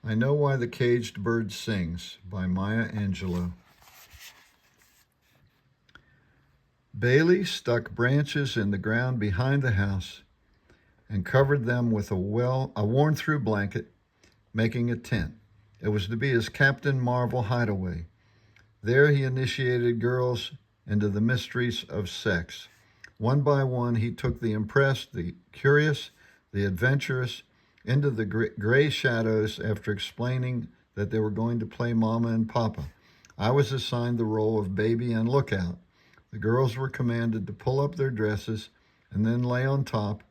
I Know Why the Caged Bird Sings by Maya Angelou. Bailey stuck branches in the ground behind the house and covered them with a worn-through blanket, making a tent. It was to be his Captain Marvel hideaway. There he initiated girls into the mysteries of sex. One by one, he took the impressed, the curious, the adventurous into the gray shadows after explaining that they were going to play Mama and Papa. I was assigned the role of baby and lookout. The girls were commanded to pull up their dresses and then lay on top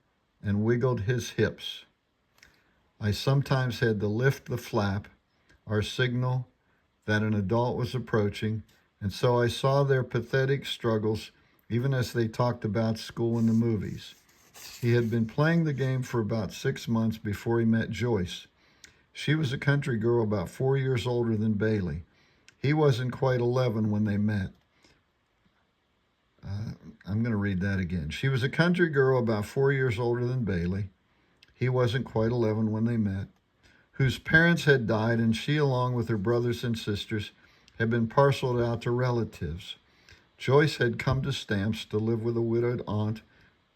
and wiggled his hips. I sometimes had to lift the flap, our signal that an adult was approaching, and so I saw their pathetic struggles even as they talked about school and the movies. He had been playing the game for about 6 months before he met Joyce. She was a country girl about 4 years older than Bailey. He wasn't quite 11 when they met. I'm going to read that again. She was a country girl about 4 years older than Bailey. He wasn't quite 11 when they met, whose parents had died, and she, along with her brothers and sisters, had been parceled out to relatives. Joyce had come to Stamps to live with a widowed aunt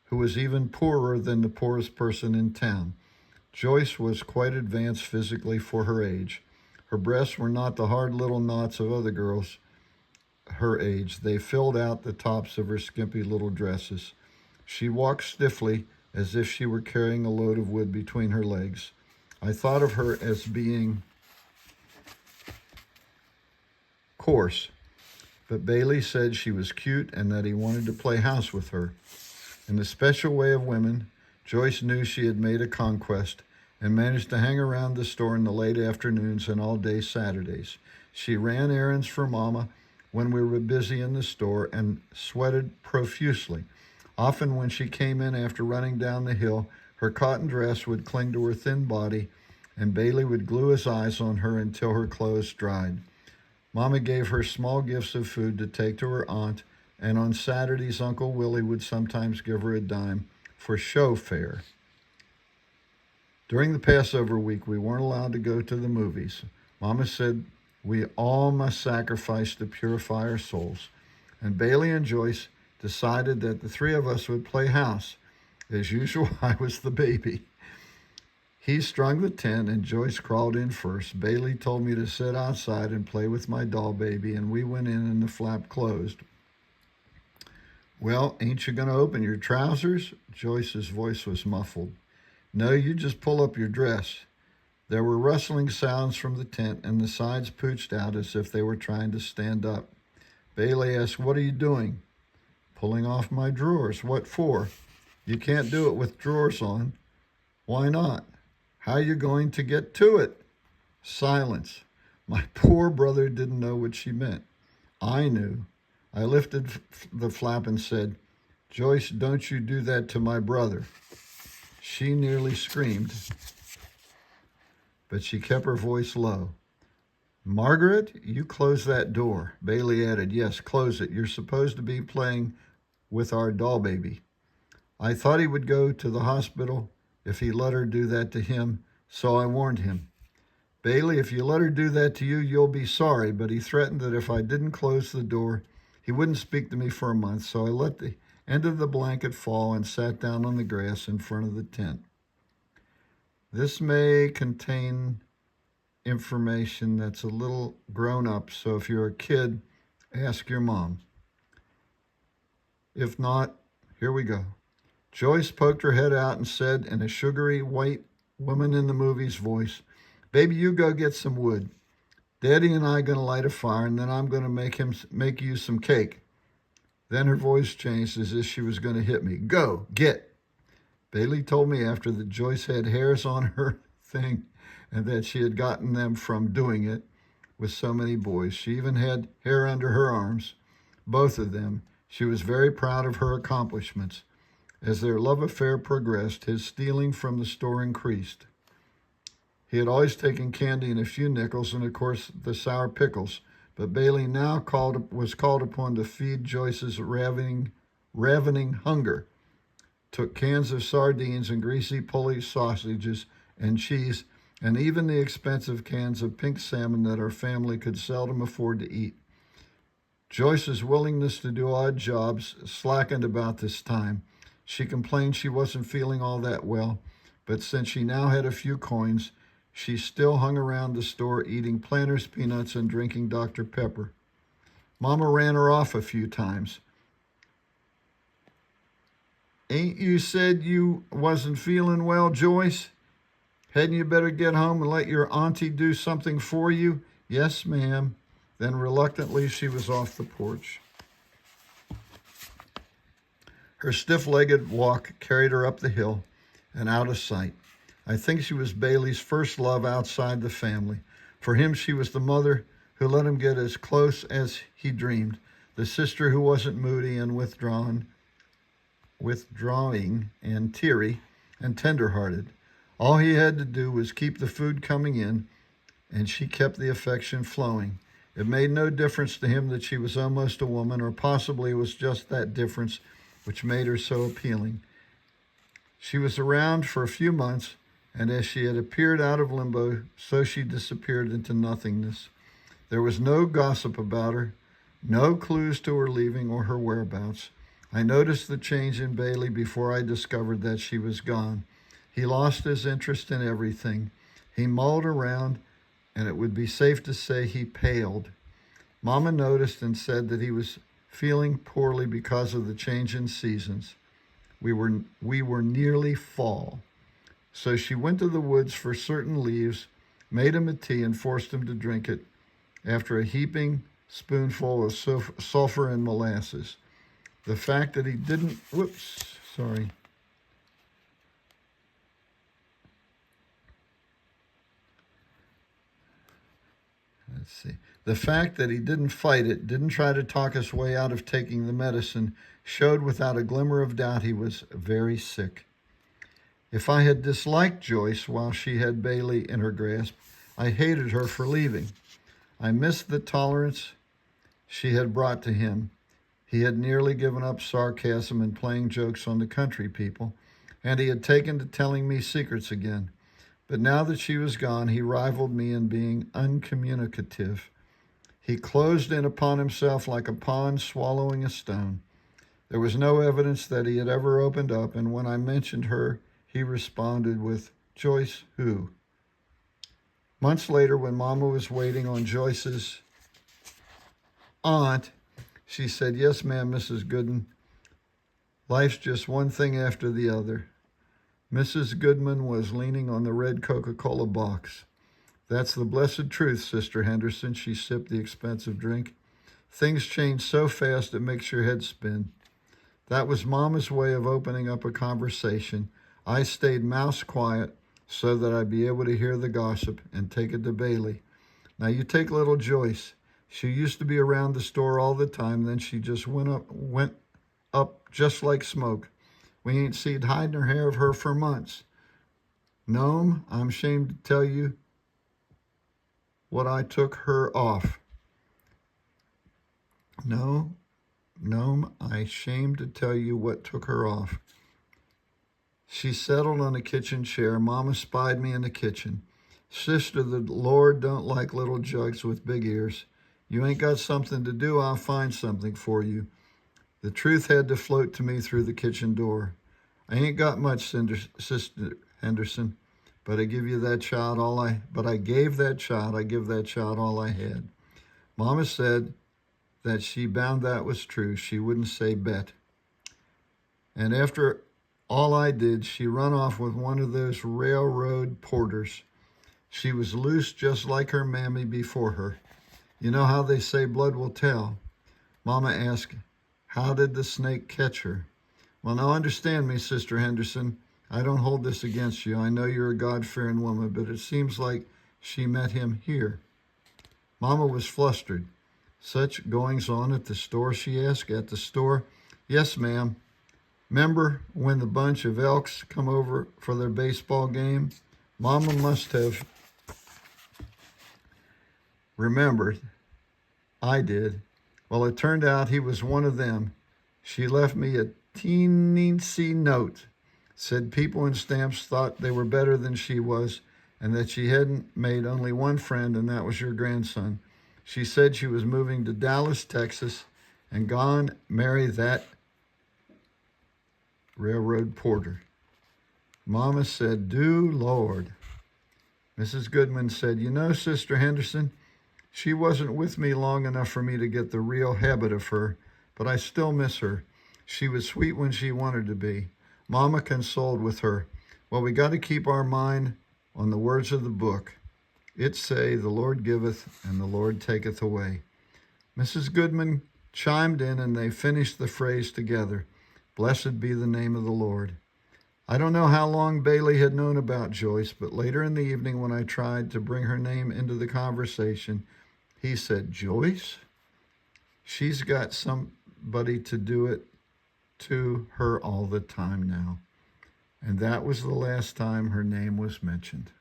who was even poorer than the poorest person in town. Joyce was quite advanced physically for her age. Her breasts were not the hard little knots of other girls her age. They filled out the tops of her skimpy little dresses. She walked stiffly as if she were carrying a load of wood between her legs. I thought of her as being coarse, but Bailey said she was cute and that he wanted to play house with her. In the special way of women, Joyce knew she had made a conquest and managed to hang around the store in the late afternoons and all-day Saturdays. She ran errands for Mama when we were busy in the store and sweated profusely. Often when she came in after running down the hill, her cotton dress would cling to her thin body, and Bailey would glue his eyes on her until her clothes dried. Mama gave her small gifts of food to take to her aunt, and on Saturdays, Uncle Willie would sometimes give her a dime for show fare. During the Passover week, we weren't allowed to go to the movies. Mama said we all must sacrifice to purify our souls, and Bailey and Joyce decided that the three of us would play house. As usual, I was the baby. He strung the tent and Joyce crawled in first. Bailey told me to sit outside and play with my doll baby, and we went in and the flap closed. "Well, ain't you going to open your trousers?" Joyce's voice was muffled. "No, you just pull up your dress." There were rustling sounds from the tent, and the sides pooched out as if they were trying to stand up. Bailey asked, "What are you doing?" "Pulling off my drawers." "What for?" "You can't do it with drawers on." "Why not?" "How you going to get to it?" Silence. My poor brother didn't know what she meant. I knew. I lifted the flap and said, "Joyce, don't you do that to my brother." She nearly screamed, but she kept her voice low. "Margaret, you close that door." Bailey added, "Yes, close it. You're supposed to be playing with our doll baby." I thought he would go to the hospital if he let her do that to him, so I warned him. "Bailey, if you let her do that to you, you'll be sorry," but he threatened that if I didn't close the door, he wouldn't speak to me for a month, so I let the end of the blanket fall and sat down on the grass in front of the tent. This may contain information that's a little grown up, so if you're a kid, ask your mom. If not, here we go. Joyce poked her head out and said in a sugary white woman in the movies voice, "Baby, you go get some wood. Daddy and I are going to light a fire, and then I'm going to make you some cake." Then her voice changed as if she was going to hit me. "Go, get." Bailey told me after that Joyce had hairs on her thing and that she had gotten them from doing it with so many boys. She even had hair under her arms, both of them. She was very proud of her accomplishments. As their love affair progressed, his stealing from the store increased. He had always taken candy and a few nickels and, of course, the sour pickles, but Bailey now was called upon to feed Joyce's ravening hunger. Took cans of sardines and greasy Polish sausages and cheese and even the expensive cans of pink salmon that our family could seldom afford to eat. Joyce's willingness to do odd jobs slackened about this time. She complained she wasn't feeling all that well, but since she now had a few coins, she still hung around the store eating Planters peanuts and drinking Dr. Pepper. Mama ran her off a few times. "Ain't you said you wasn't feeling well, Joyce? Hadn't you better get home and let your auntie do something for you?" "Yes, ma'am." Then reluctantly she was off the porch. Her stiff-legged walk carried her up the hill and out of sight. I think she was Bailey's first love outside the family. For him, she was the mother who let him get as close as he dreamed, the sister who wasn't moody and withdrawing and teary and tender-hearted. All he had to do was keep the food coming in, and she kept the affection flowing. It made no difference to him that she was almost a woman, or possibly it was just that difference which made her so appealing. She was around for a few months, and as she had appeared out of limbo, so she disappeared into nothingness. There was no gossip about her, no clues to her leaving or her whereabouts. I noticed the change in Bailey before I discovered that she was gone. He lost his interest in everything. He mulled around, and it would be safe to say he paled. Mama noticed and said that he was feeling poorly because of the change in seasons. We were nearly fall. So she went to the woods for certain leaves, made him a tea, and forced him to drink it after a heaping spoonful of sulfur and molasses. The fact that he didn't, The fact that he didn't fight it, didn't try to talk his way out of taking the medicine, showed without a glimmer of doubt he was very sick. If I had disliked Joyce while she had Bailey in her grasp, I hated her for leaving. I missed the tolerance she had brought to him. He had nearly given up sarcasm and playing jokes on the country people, and he had taken to telling me secrets again. But now that she was gone, he rivaled me in being uncommunicative. He closed in upon himself like a pond swallowing a stone. There was no evidence that he had ever opened up, and when I mentioned her, he responded with, "Joyce who?" Months later, when Mama was waiting on Joyce's aunt, she said, "Yes, ma'am, Mrs. Gooden. Life's just one thing after the other." Mrs. Goodman was leaning on the red Coca-Cola box. "That's the blessed truth, Sister Henderson." She sipped the expensive drink. "Things change so fast it makes your head spin." That was Mama's way of opening up a conversation. I stayed mouse quiet so that I'd be able to hear the gossip and take it to Bailey. Now you take little Joyce. She used to be around the store all the time, then she just went up just like smoke. We ain't seen hide nor hair of her for months. Noam, I'm ashamed to tell you what I took her off. No, Noam, I'm ashamed to tell you what took her off. She settled on a kitchen chair. Mama spied me in the kitchen. "Sister, the Lord don't like little jugs with big ears. You ain't got something to do, I'll find something for you." The truth had to float to me through the kitchen door. "I ain't got much, Sister Henderson, but I give that child all I give that child all I had." Mama said that she bound that was true. She wouldn't say bet. And after all I did, she run off with one of those railroad porters. She was loose just like her mammy before her. You know how they say blood will tell? Mama asked, "How did the snake catch her?" "Well, now understand me, Sister Henderson. I don't hold this against you. I know you're a God-fearing woman, but it seems like she met him here." Mama was flustered. "Such goings-on at the store?" she asked. "At the store?" "Yes, ma'am. 'Member when the bunch of Elks come over for their baseball game?" Mama must have remembered. I did. Well, it turned out he was one of them. She left me a teensy note. Said people in Stamps thought they were better than she was, and that she hadn't made only one friend, and that was your grandson. She said she was moving to Dallas, Texas, and gone marry that railroad porter. Mama said, "Do Lord." Mrs. Goodman said, "You know, Sister Henderson, she wasn't with me long enough for me to get the real habit of her, but I still miss her. She was sweet when she wanted to be." Mama consoled with her, "Well, we got to keep our mind on the words of the book. It say, the Lord giveth and the Lord taketh away." Mrs. Goodman chimed in and they finished the phrase together, "Blessed be the name of the Lord." I don't know how long Bailey had known about Joyce, but later in the evening when I tried to bring her name into the conversation, he said, "Joyce? She's got somebody to do it to her all the time now." And that was the last time her name was mentioned.